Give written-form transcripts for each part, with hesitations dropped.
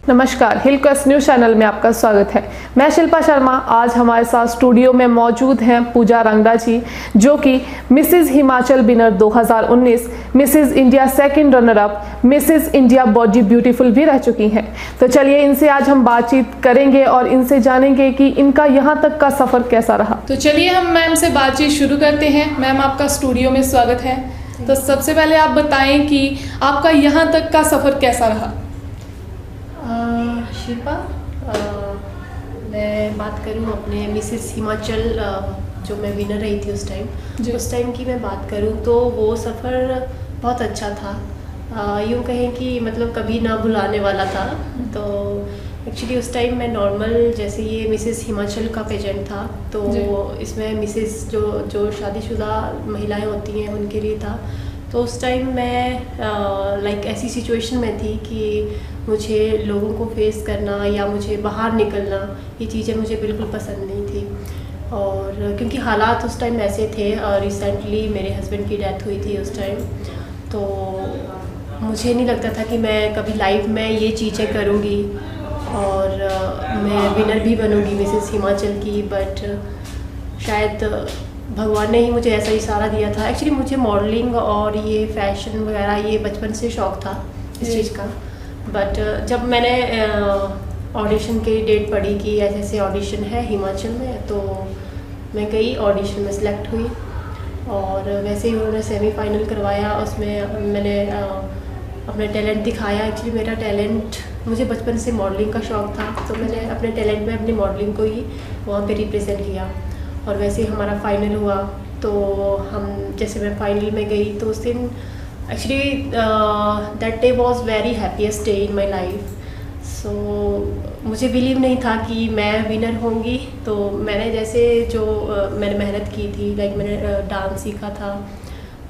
नमस्कार, हिल Quest News channel में आपका स्वागत है। मैं शिल्पा शर्मा। आज हमारे साथ स्टूडियो में मौजूद हैं पूजा रंगड़ा जी, जो कि Mrs Himachal winner 2019, Mrs India second runner up, Mrs India body beautiful भी रह चुकी हैं। तो चलिए इनसे आज हम बातचीत करेंगे और इनसे जानेंगे कि इनका यहाँ तक का सफ़र कैसा रहा। तो चलिए हम मैम से बातचीत शुरू करते हैं। मैम, आपका स्टूडियो में स्वागत है। तो सबसे पहले आप बताएं कि आपका यहाँ तक का सफ़र कैसा रहा। शिल्पा, मैं बात करूँ अपने मिसेस हिमाचल जो मैं विनर रही थी उस टाइम की मैं बात करूँ तो वो सफ़र बहुत अच्छा था। यूँ कहें कि मतलब कभी ना भुलाने वाला था। तो एक्चुअली उस टाइम मैं नॉर्मल, जैसे ये मिसेस हिमाचल का पेजेंट था तो इसमें मिसेस जो शादीशुदा महिलाएं होती हैं उनके लिए था। तो उस टाइम मैं लाइक ऐसी सिचुएशन में थी कि मुझे लोगों को फेस करना या मुझे बाहर निकलना, ये चीज़ें मुझे बिल्कुल पसंद नहीं थी। और क्योंकि हालात उस टाइम ऐसे थे, रिसेंटली मेरे हस्बैंड की डेथ हुई थी उस टाइम, तो मुझे नहीं लगता था कि मैं कभी लाइफ में ये चीज़ें करूँगी और मैं विनर भी बनूँगी मिसेस हिमाचल की। बट शायद भगवान ने ही मुझे ऐसा इशारा दिया था। एक्चुअली मुझे मॉडलिंग और ये फैशन वगैरह ये बचपन से शौक़ था इस चीज़ का। बट जब मैंने ऑडिशन की डेट पड़ी कि ऐसे ऐसे ऑडिशन है हिमाचल में, तो मैं गई, ऑडिशन में सिलेक्ट हुई और वैसे ही उन्होंने सेमीफाइनल करवाया। उसमें मैंने अपना टैलेंट दिखाया। एक्चुअली मेरा टैलेंट, मुझे बचपन से मॉडलिंग का शौक़ था, तो मैंने अपने टैलेंट में अपनी मॉडलिंग को ही वहाँ पे रिप्रेजेंट किया। और वैसे ही हमारा फाइनल हुआ तो हम, जैसे मैं फाइनल में गई तो उस दिन actually that day was very happiest day in my life. So मुझे बिलीव नहीं था कि मैं विनर होंगी। तो मैंने जैसे जो मैंने मेहनत की थी, लाइक मैंने डांस सीखा था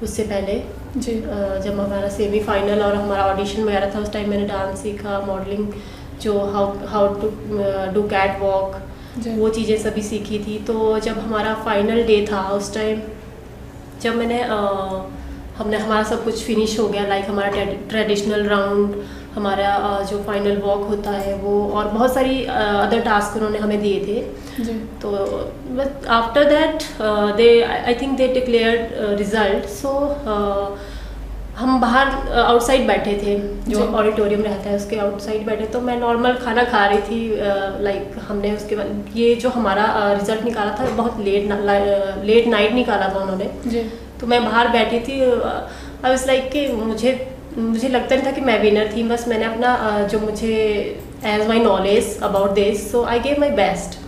उससे पहले जी। जब हमारा सेमीफाइनल और हमारा ऑडिशन वगैरह था उस टाइम मैंने डांस सीखा, मॉडलिंग, जो how to do cat walk, वो चीज़ें सभी सीखी थी। तो जब हमारा फाइनल डे था उस टाइम, जब मैंने हमने हमारा सब कुछ फिनिश हो गया, लाइक हमारा ट्रेडिशनल राउंड, हमारा जो फाइनल वॉक होता है वो, और बहुत सारी अदर टास्क उन्होंने हमें दिए थे जी। तो but after that they, I think they declared result. So हम बाहर आउटसाइड बैठे थे, जो ऑडिटोरियम रहता है उसके आउटसाइड बैठे। तो मैं नॉर्मल खाना खा रही थी, लाइक हमने उसके बाद ये जो हमारा रिजल्ट निकाला था बहुत लेट नाइट निकाला था उन्होंने जी। तो मैं बाहर बैठी थी। आई वाज लाइक कि मुझे लगता नहीं था कि मैं विनर थी। बस मैंने अपना जो मुझे as my knowledge about this, so I gave my best.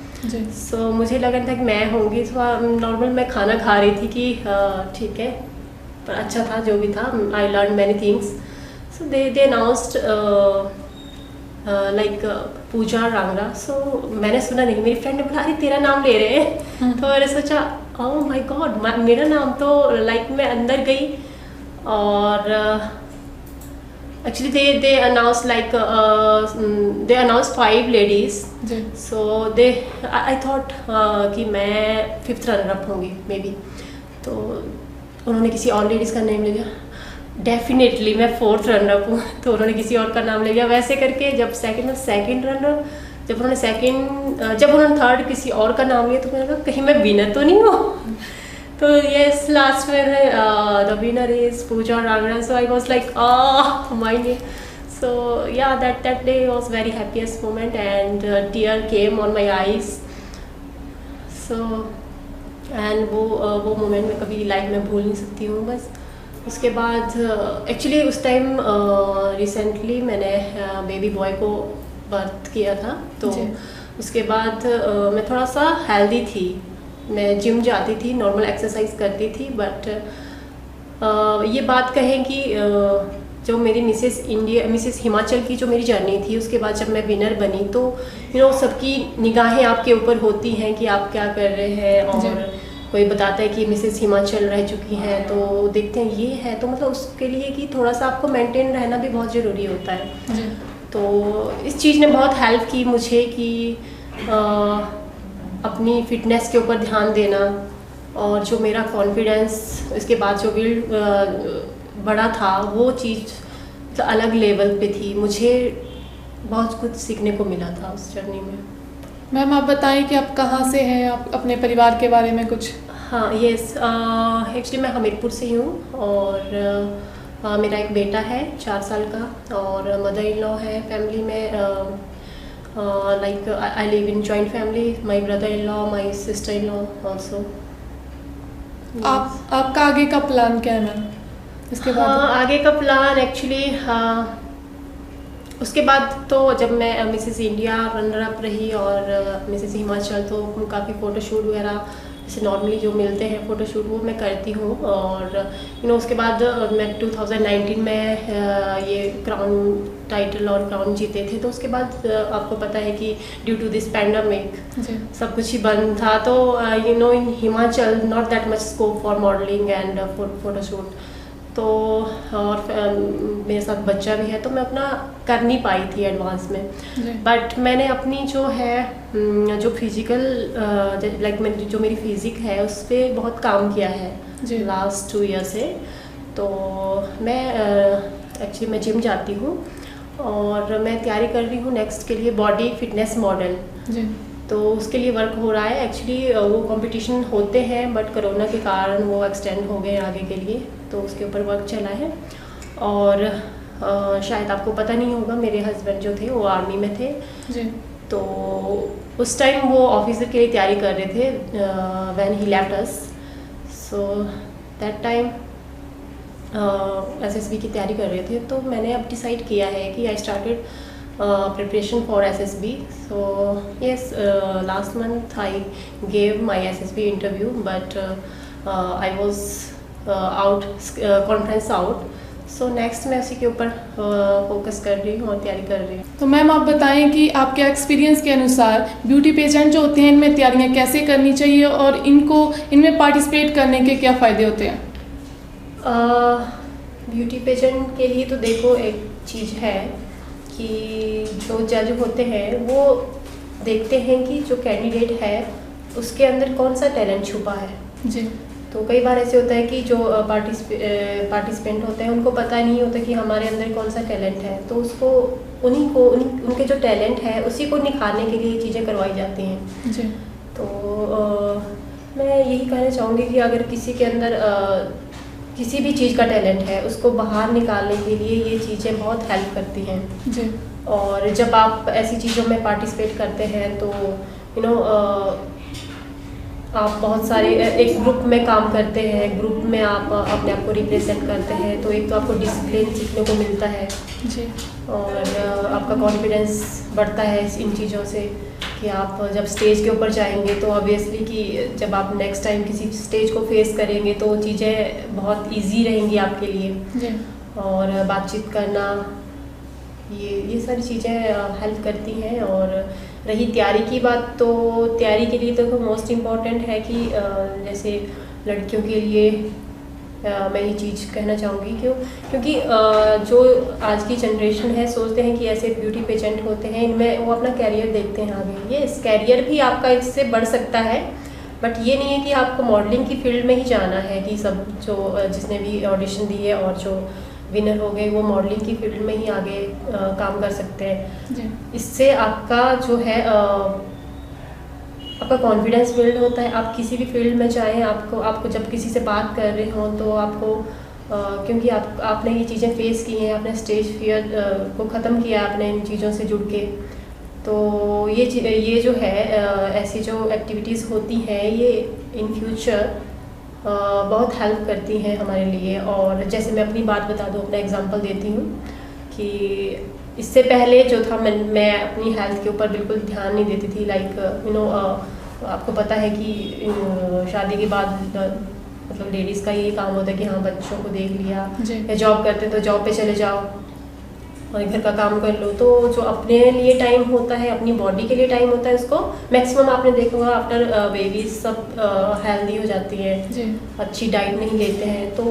So मुझे लगा था कि मैं होंगी। तो नॉर्मल मैं खाना खा रही थी कि ठीक है, पर अच्छा था जो भी था। I learn many things. So they announced like Pooja Rangra. So मैंने सुना नहीं, मेरी फ्रेंड ने बोला अरे तेरा नाम ले रहे हैं। तो मैंने सोचा ओह माय गॉड, मेरा नाम, तो लाइक मैं अंदर गई और actually they announce like they announce 5 ladies. So they, I thought कि मैं 5th रनर अप होंगी मे बी। तो उन्होंने किसी और लेडीज़ का नेम ले लिया। डेफिनेटली मैं 4th रनर अप हूँ, तो उन्होंने किसी और का नाम ले लिया। वैसे करके जब सेकंड रनर, जब उन्होंने 3rd किसी और का नाम लिया तो मैंने कहा कहीं मैं विनर तो नहीं हूँ। तो यस, लास्ट में the winner is Pooja Rangra. So I was like my name. So yeah that day was very happiest moment and tear came on my eyes. So and वो मोमेंट मैं कभी लाइफ में भूल नहीं सकती हूँ। बस उसके बाद एक्चुअली उस टाइम रिसेंटली मैंने बेबी बॉय को बर्थ किया था। तो उसके बाद मैं थोड़ा सा हेल्दी थी, मैं जिम जाती थी, नॉर्मल एक्सरसाइज करती थी। बट ये बात कहें कि जो मेरी मिसेस हिमाचल की जो मेरी जर्नी थी, उसके बाद जब मैं विनर बनी तो सबकी निगाहें आपके ऊपर होती हैं कि आप क्या कर रहे हैं। और कोई बताता है कि मिसेस हिमाचल रह चुकी हैं तो देखते हैं ये है, तो मतलब उसके लिए कि थोड़ा सा आपको मेंटेन रहना भी बहुत ज़रूरी होता है। तो इस चीज़ ने बहुत हेल्प की मुझे कि अपनी फिटनेस के ऊपर ध्यान देना, और जो मेरा कॉन्फिडेंस इसके बाद जो बिल्ड बड़ा था वो चीज़ तो अलग लेवल पे थी। मुझे बहुत कुछ सीखने को मिला था उस जर्नी में। मैम आप बताएं कि आप कहाँ से हैं, आप अपने परिवार के बारे में कुछ। हाँ, यस, एक्चुअली मैं हमीरपुर से ही हूँ और मेरा एक बेटा है 4 साल का और मदर इन लॉ है फैमिली में। Like I live in joint family, my brother in law, my sister in law also. आपका आगे का प्लान क्या है मैम इसके बाद? आगे का प्लान एक्चुअली उसके बाद तो जब मैं मिसेस इंडिया रनर अप रही और मिसेस हिमाचल, तो काफ़ी फ़ोटोशूट वगैरह जैसे नॉर्मली जो मिलते हैं फ़ोटोशूट वो मैं करती हूँ। और उसके बाद मैं 2019 में ये क्राउन टाइटल और क्राउन जीते थे। तो उसके बाद आपको पता है कि ड्यू टू दिस पैंडमिक सब कुछ ही बंद था। तो in Himachal not that much scope for modelling and photoshoot. तो और मेरे साथ बच्चा भी है तो मैं अपना कर नहीं पाई थी एडवांस में। बट मैंने अपनी जो है जो फिजिकल लाइक जो मेरी फिजिक है उस पर बहुत काम किया है लास्ट 2 ईयर से। तो मैं एक्चुअली मैं जिम जाती हूँ और मैं तैयारी कर रही हूँ नेक्स्ट के लिए बॉडी फिटनेस मॉडल। तो उसके लिए वर्क हो रहा है। एक्चुअली वो कंपटीशन होते हैं बट कोरोना के कारण वो एक्सटेंड हो गए आगे के लिए, तो उसके ऊपर वर्क चला है। और शायद आपको पता नहीं होगा, मेरे हस्बैंड जो थे वो आर्मी में थे जी। तो उस टाइम वो ऑफिसर के लिए तैयारी कर रहे थे when he left us. So that time SSB की तैयारी कर रहे थे। तो मैंने अब डिसाइड किया है कि I started preparation for SSB. So yes, last month I gave my SSB interview, but I was out, conference out. So next मैं उसी के ऊपर फोकस कर रही हूँ और तैयारी कर रही हूँ। तो मैम आप बताएं कि आपके एक्सपीरियंस के अनुसार ब्यूटी पेजेंट जो होते हैं इनमें तैयारियाँ कैसे करनी चाहिए और इनमें पार्टिसिपेट करने के क्या फ़ायदे होते हैं? ब्यूटी पेजेंट के लिए तो देखो एक चीज़ है कि जो जज होते हैं वो देखते हैं कि जो कैंडिडेट है उसके अंदर कौन सा टैलेंट छुपा है जी। तो कई बार ऐसे होता है कि जो पार्टिसिपेंट होते हैं उनको पता नहीं होता कि हमारे अंदर कौन सा टैलेंट है, तो उसको उनके जो टैलेंट है उसी को निखारने के लिए चीज़ें करवाई जाती हैं जी। तो मैं यही कहना चाहूँगी कि अगर किसी के अंदर किसी भी चीज़ का टैलेंट है उसको बाहर निकालने के लिए ये चीज़ें बहुत हेल्प करती हैं जी। और जब आप ऐसी चीज़ों में पार्टिसिपेट करते हैं तो आप बहुत सारे एक ग्रुप में काम करते हैं, ग्रुप में आप अपने आप को रिप्रेजेंट करते हैं, तो एक तो आपको डिसिप्लिन सीखने को मिलता है जी। और आपका कॉन्फिडेंस बढ़ता है इन चीज़ों से कि आप जब स्टेज के ऊपर जाएंगे तो ऑब्वियसली कि जब आप नेक्स्ट टाइम किसी स्टेज को फेस करेंगे तो चीज़ें बहुत इजी रहेंगी आपके लिए जी। और बातचीत करना ये सारी चीज़ें हेल्प करती हैं। और रही तैयारी की बात, तो तैयारी के लिए तो मोस्ट इम्पॉर्टेंट है कि जैसे लड़कियों के लिए मैं ये चीज़ कहना चाहूँगी क्योंकि जो आज की जनरेशन है सोचते हैं कि ऐसे ब्यूटी पेजेंट होते हैं इनमें वो अपना कैरियर देखते हैं आगे। ये कैरियर भी आपका इससे बढ़ सकता है, बट ये नहीं है कि आपको मॉडलिंग की फील्ड में ही जाना है कि सब जो जिसने भी ऑडिशन दी है और जो विनर हो गए वो मॉडलिंग की फील्ड में ही आगे काम कर सकते हैं। इससे आपका जो है आपका कॉन्फिडेंस बिल्ड होता है। आप किसी भी फील्ड में चाहें, आपको जब किसी से बात कर रहे हो तो आपको क्योंकि आपने ये चीज़ें फेस की हैं, आपने स्टेज फियर को ख़त्म किया आपने इन चीज़ों से जुड़ के, तो ये जो है ऐसी जो एक्टिविटीज़ होती हैं ये इन फ्यूचर बहुत हेल्प करती हैं हमारे लिए। और जैसे मैं अपनी बात बता दूँ, अपना एग्जांपल देती हूँ कि इससे पहले जो था मैं अपनी हेल्थ के ऊपर बिल्कुल ध्यान नहीं देती थी। लाइक आपको पता है कि शादी के बाद मतलब लेडीज़ का ये काम होता है कि हाँ बच्चों को देख लिया या जॉब करते हैं तो जॉब पे चले जाओ और घर का काम कर लो। तो जो अपने लिए टाइम होता है, अपनी बॉडी के लिए टाइम होता है, उसको मैक्सिमम आपने देखा होगा आफ्टर बेबी सब हेल्दी हो जाती है। अच्छी डाइट नहीं लेते हैं, तो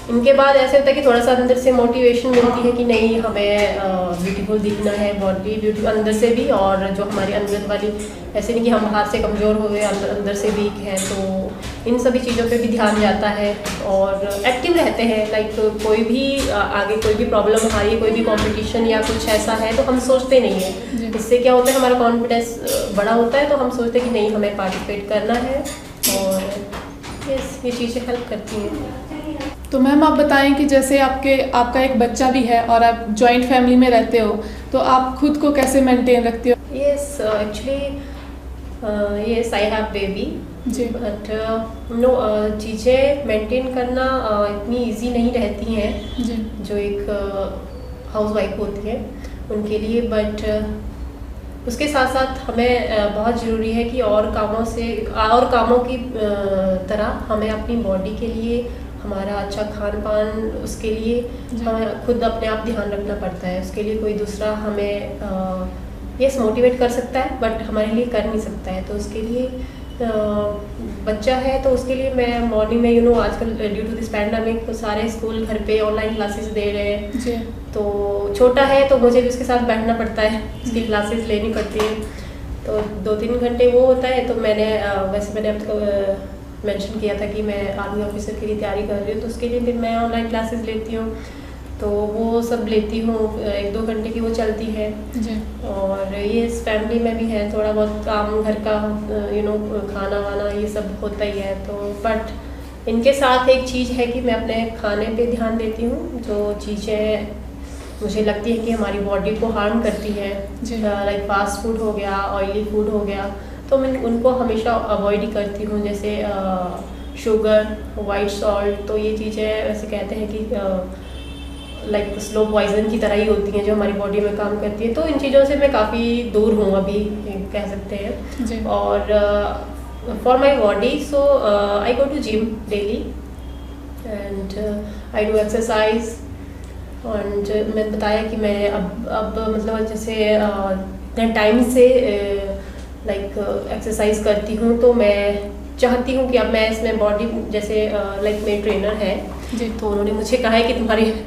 इनके बाद ऐसे होता है कि थोड़ा सा अंदर से मोटिवेशन मिलती है कि नहीं, हमें ब्यूटीफुल दिखना है, बॉडी ब्यूटी अंदर से भी, और जो हमारी अंदर वाली, ऐसे नहीं कि हम बाहर से कमज़ोर हो गए, अंदर से वीक है, तो इन सभी चीज़ों पे भी ध्यान जाता है और एक्टिव रहते हैं। लाइक कोई भी आगे कोई भी प्रॉब्लम आ रही है, कोई भी कंपटीशन या कुछ ऐसा है, तो हम सोचते नहीं है। इससे क्या होता है, हमारा कॉन्फिडेंस बड़ा होता है, तो हम सोचते हैं कि नहीं, हमें पार्टिसिपेट करना है, और ये चीज़ें हेल्प करती हैं। तो मैम आप बताएं कि जैसे आपका एक बच्चा भी है और आप जॉइंट फैमिली में रहते हो, तो आप खुद को कैसे मेंटेन रखते हो? Yes, actually yes, I have baby जी। बट नो, चीज़ें मेंटेन करना इतनी इजी नहीं रहती हैं जी। जो एक हाउस वाइफ होती है उनके लिए, बट उसके साथ साथ हमें बहुत ज़रूरी है कि और कामों की तरह हमें अपनी बॉडी के लिए, हमारा अच्छा खान पान, उसके लिए हमें खुद अपने आप ध्यान रखना पड़ता है। उसके लिए कोई दूसरा हमें यस मोटिवेट कर सकता है, बट हमारे लिए कर नहीं सकता है। तो उसके लिए बच्चा है, तो उसके लिए मैं मॉर्निंग में आजकल ड्यू टू दिस पैंडेमिक तो सारे स्कूल घर पे ऑनलाइन क्लासेस दे रहे हैं जी। तो छोटा है तो मुझे भी उसके साथ बैठना पड़ता है, उसकी क्लासेस लेनी पड़ती है, तो 2-3 घंटे वो होता है। तो मैंने आपको मेंशन किया था कि मैं आर्मी ऑफिसर के लिए तैयारी कर रही हूँ, तो उसके लिए फिर मैं ऑनलाइन क्लासेस लेती हूँ, तो वो सब लेती हूँ, 1-2 घंटे की वो चलती है जी। और ये इस फैमिली में भी है, थोड़ा बहुत काम घर का खाना वाना ये सब होता ही है। तो बट इनके साथ एक चीज़ है कि मैं अपने खाने पे ध्यान देती हूँ, जो चीज़ें मुझे लगती है कि हमारी बॉडी को हार्म करती है, लाइक फास्ट फूड हो गया, ऑयली फूड हो गया, तो मैं उनको हमेशा अवॉइड ही करती हूँ, जैसे शुगर, वाइट सॉल्ट। तो ये चीज़ें वैसे कहते हैं कि लाइक स्लो पॉइजन की तरह ही होती हैं जो हमारी बॉडी में काम करती है, तो इन चीज़ों से मैं काफ़ी दूर हूँ अभी, कह सकते हैं। और for my body, so I go to gym daily and I do exercise. और मैंने बताया कि मैं अब मतलब जैसे इतने टाइम से लाइक एक्सरसाइज करती हूँ, तो मैं चाहती हूँ कि अब मैं इसमें बॉडी, जैसे लाइक मेरे ट्रेनर है तो उन्होंने मुझे कहा है कि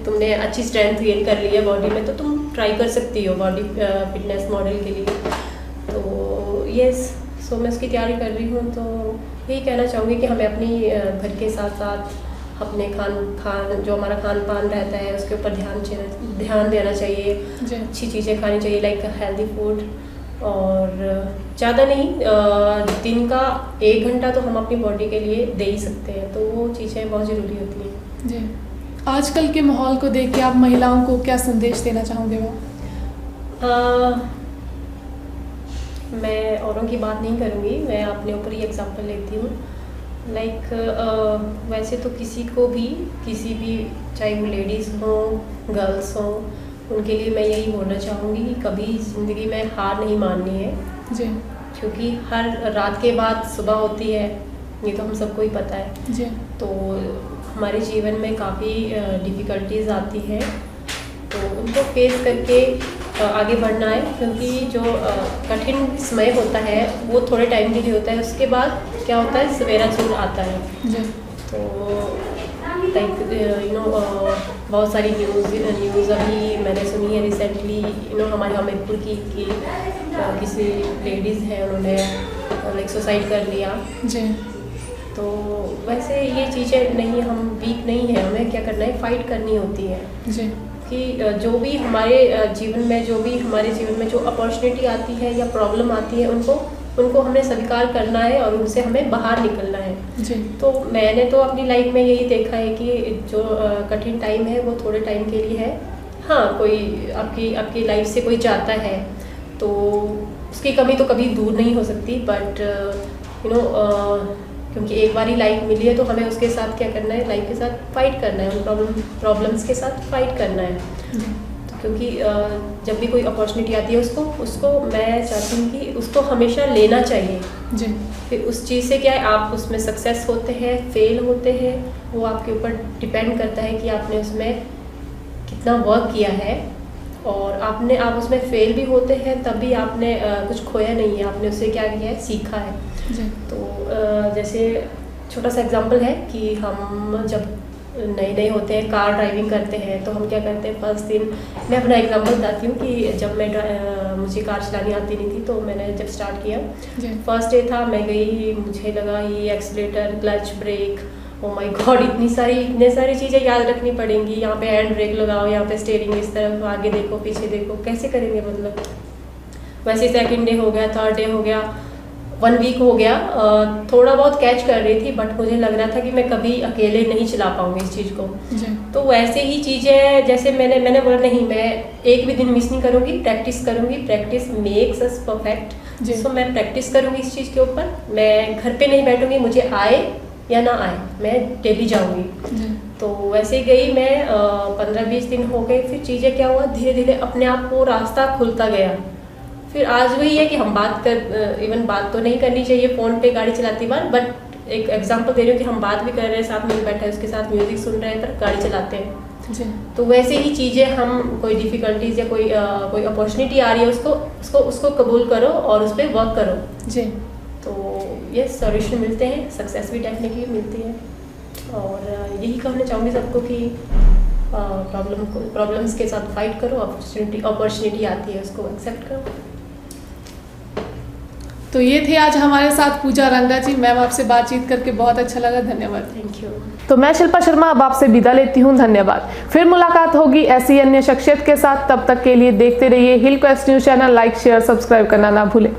तुमने अच्छी स्ट्रेंथ गेन कर ली है बॉडी में, तो तुम ट्राई कर सकती हो बॉडी फिटनेस मॉडल के लिए। तो यस, सो मैं उसकी तैयारी कर रही हूँ। तो यही कहना चाहूँगी कि हमें अपनी घर के साथ साथ अपने खान जो हमारा खान पान रहता है उसके ऊपर ध्यान देना चाहिए, अच्छी चीज़ें खानी चाहिए, लाइक हेल्दी फूड, और ज़्यादा नहीं, दिन का 1 घंटा तो हम अपनी बॉडी के लिए दे ही सकते हैं, तो वो चीज़ें बहुत ज़रूरी होती हैं। जी। आजकल के माहौल को देख के आप महिलाओं को क्या संदेश देना चाहोगे? वो मैं औरों की बात नहीं करूँगी, मैं अपने ऊपर ही एग्जांपल लेती हूँ। लाइक वैसे तो किसी भी, चाहे वो लेडीज़ हो, गर्ल्स हो, उनके लिए मैं यही बोलना चाहूँगी कि कभी ज़िंदगी में हार नहीं माननी है जी। क्योंकि हर रात के बाद सुबह होती है, ये तो हम सबको ही पता है जी। तो हमारे जीवन में काफ़ी डिफ़िकल्टीज़ आती हैं, तो उनको फेस करके आगे बढ़ना है, क्योंकि जो कठिन समय होता है वो थोड़े टाइम के लिए होता है, उसके बाद क्या होता है, सवेरा चूर आता है जी। तो लाइक बहुत सारी न्यूज़ अभी मैंने सुनी है रिसेंटली, हमारे हमीरपुर की किसी लेडीज़ हैं, उन्होंने लाइक सुसाइड कर लिया जी। तो वैसे ये चीज़ें नहीं, हम वीक नहीं हैं, हमें क्या करना है, फाइट करनी होती है जी। कि जो भी हमारे जीवन में जो अपॉर्चुनिटी आती है या प्रॉब्लम आती है, उनको हमें स्वीकार करना है और उनसे हमें बाहर निकलना है जी। तो मैंने तो अपनी लाइफ में यही देखा है कि जो कठिन टाइम है वो थोड़े टाइम के लिए है। हाँ, कोई आपकी लाइफ से कोई जाता है तो उसकी कमी तो कभी दूर नहीं हो सकती, बट क्योंकि एक बार ही लाइफ मिली है तो हमें उसके साथ क्या करना है, लाइफ के साथ फाइट करना है, उन प्रॉब्लम्स के साथ फाइट करना है तो क्योंकि जब भी कोई अपॉर्चुनिटी आती है उसको मैं चाहती हूँ कि उसको हमेशा लेना चाहिए जी। फिर उस चीज़ से क्या है, आप उसमें सक्सेस होते हैं, फेल होते हैं, वो आपके ऊपर डिपेंड करता है कि आपने उसमें कितना वर्क किया है, और आप उसमें फेल भी होते हैं तब भी आपने कुछ खोया नहीं है, आपने उससे क्या किया है, सीखा है जी। तो जैसे छोटा सा एग्जांपल है कि हम जब नए नए होते हैं, कार ड्राइविंग करते हैं, तो हम क्या करते हैं फर्स्ट दिन, मैं अपना एग्जांपल बताती हूँ कि जब मैं मुझे कार चलानी आती नहीं थी, तो मैंने जब स्टार्ट किया, फर्स्ट डे था, मैं गई, मुझे लगा ये accelerator, clutch, brake, oh my God, इतनी सारी चीज़ें याद रखनी पड़ेंगी। यहाँ पे हैंड ब्रेक लगाओ, यहाँ पे स्टीयरिंग इस तरफ, आगे देखो पीछे देखो, कैसे करेंगे मतलब। वैसे सेकंड डे हो गया, थर्ड डे हो गया, 1 वीक हो गया, थोड़ा बहुत कैच कर रही थी, बट मुझे लग रहा था कि मैं कभी अकेले नहीं चला पाऊंगी इस चीज़ को। तो वैसे ही चीज़ें जैसे मैंने बोला नहीं, मैं एक भी दिन मिस नहीं करूँगी, प्रैक्टिस करूँगी, प्रैक्टिस मेक्स अस परफेक्ट। सो मैं प्रैक्टिस करूँगी इस चीज़ के ऊपर, मैं घर पे नहीं बैठूँगी, मुझे आए या ना आए, मैं डेली जाऊँगी। तो वैसे ही गई मैं, 15-20 दिन हो गए, फिर चीज़ें क्या हुआ, धीरे धीरे अपने आप को रास्ता खुलता गया। फिर आज वही है कि हम इवन बात तो नहीं करनी चाहिए फ़ोन पे गाड़ी चलाती बार, बट एक एग्जांपल दे रही हूँ कि हम बात भी कर रहे हैं, साथ में बैठा है उसके साथ म्यूजिक सुन रहे हैं, पर गाड़ी चलाते हैं। तो वैसे ही चीज़ें, हम कोई डिफ़िकल्टीज या कोई अपॉर्चुनिटी आ रही है, उसको कबूल करो और उस पर वर्क करो जी। तो ये सॉल्यूशन मिलते हैं, सक्सेस भी डेफिनेटली मिलती है। और यही कहना चाहूँगी सबको कि प्रॉब्लम्स के साथ फाइट करो, अपॉर्चुनिटी आती है उसको एक्सेप्ट करो। तो ये थे आज हमारे साथ पूजा रंगा जी। मैम आपसे बातचीत करके बहुत अच्छा लगा, धन्यवाद। Thank you. तो मैं शिल्पा शर्मा अब आपसे विदा लेती हूँ, धन्यवाद। फिर मुलाकात होगी ऐसी अन्य शख्सियत के साथ, तब तक के लिए देखते रहिए Hill Quest News channel. Like, share, subscribe करना ना भूलें।